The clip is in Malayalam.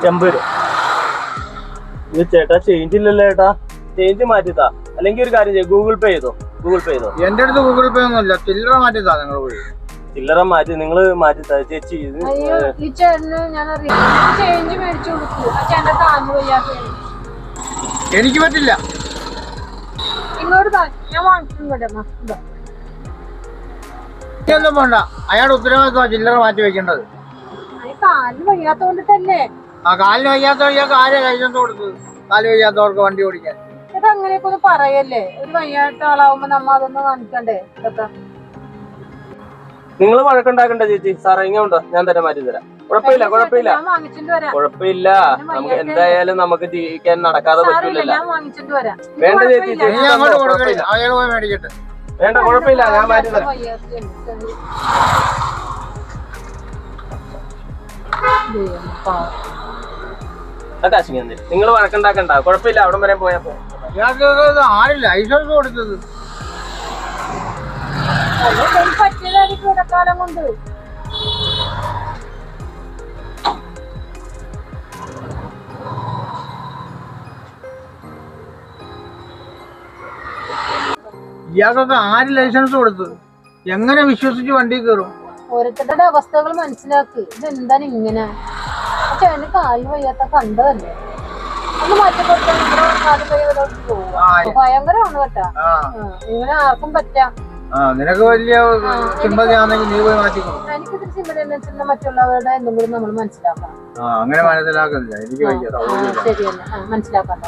80 രൂപ. ഇത് ചേട്ടാ ചേഞ്ച് ഇല്ലല്ലോ ചേട്ടാ, ചേഞ്ച് മാറ്റിത്താ. അല്ലെങ്കിൽ ഒരു കാര്യം ചെയ്യും, ഗൂഗിൾ പേ ചെയ്തോ. എന്റെ അടുത്ത് ഗൂഗിൾ പേ ഒന്നും ഇല്ല, ചില്ലറ മാറ്റിത്താ. നിങ്ങൾ പോയി ചില്ലറ മാറ്റി, നിങ്ങൾ മാറ്റിത്താ ചേച്ചി. എനിക്ക് പറ്റില്ല. ഒന്നും വേണ്ട, അയാളുടെ ഉത്തരവാദിത്വം ചില്ലറ മാറ്റി വെക്കേണ്ടത്. കാലിന് വയ്യാത്തോണ്ടിട്ടല്ലേ? ആ കാലിന് വയ്യാത്തവർ ഇയാൾക്ക് ആരെയാ ലൈസൻസ് കൊടുത്തത്? കാല് വയ്യാത്തവർക്ക് വണ്ടി ഓടിക്കാൻ. ചേട്ടാ അങ്ങനെയൊക്കെ ഒന്ന് പറയല്ലേ. ഒരു വയ്യാത്ത ആളാവുമ്പോ നമ്മ അതൊന്നും കാണിക്കണ്ടേ? നിങ്ങൾ വഴക്കുണ്ടാക്കണ്ട ചേച്ചി. സാറേ ഇങ്ങോട്ടോ, ഞാൻ തന്നെ മാറ്റി തരാം. കുഴപ്പമില്ല. നമുക്ക് എന്തായാലും നമുക്ക് ജീവിക്കാൻ നടക്കാതെ പറ്റൂലല്ലോ. വേണ്ട ചേച്ചി, അങ്ങോട്ട് കൊടുക്കില്ല, അയാൾ പോയി മേടിക്കട്ടെ. വേണ്ട, കുഴപ്പമില്ല, ഞാൻ മാറ്റി തരാം. കാശിങ്ങ നിങ്ങൾ വഴക്കുണ്ടാക്കണ്ട, കുഴപ്പമില്ല. അവിടം വരെ പോയാ പോ. ആരും ലൈസൻസ് കൊടുത്തത്? പറ്റിയതായിരിക്കും ഇടക്കാലം കൊണ്ട്. ഇയാൾക്കൊക്കെ ആര് ലൈസൻസ് കൊടുത്തത്? എങ്ങനെ വിശ്വസിച്ച് വണ്ടി കയറും? ഓരോരുത്തരുടെ അവസ്ഥകൾ മനസ്സിലാക്ക്. ഇതെന്താണ് ഇങ്ങനെ? ചേട്ടന് കാലിന് വയ്യാത്ത കണ്ടതല്ലേ, ഒന്ന് മാറ്റപ്പെടുത്താൻ ഭയങ്കരമാണ് കേട്ടാ. ഇങ്ങനെ ആർക്കും പറ്റാം. നിനക്ക് വലിയ സിമ്പതി ആണെങ്കിൽ നീ പോയി മാറ്റിക്കോ. എനിക്കിതിരി സിമ്പതി എന്ന് വെച്ചാൽ മറ്റുള്ളവരുടെ എന്തും കൂടി നമ്മൾ മനസ്സിലാക്കണം. അങ്ങനെ മനസ്സിലാക്കുന്നില്ല, എനിക്ക് വയ്യ. ശരിയല്ല, മനസ്സിലാക്കണ്ട.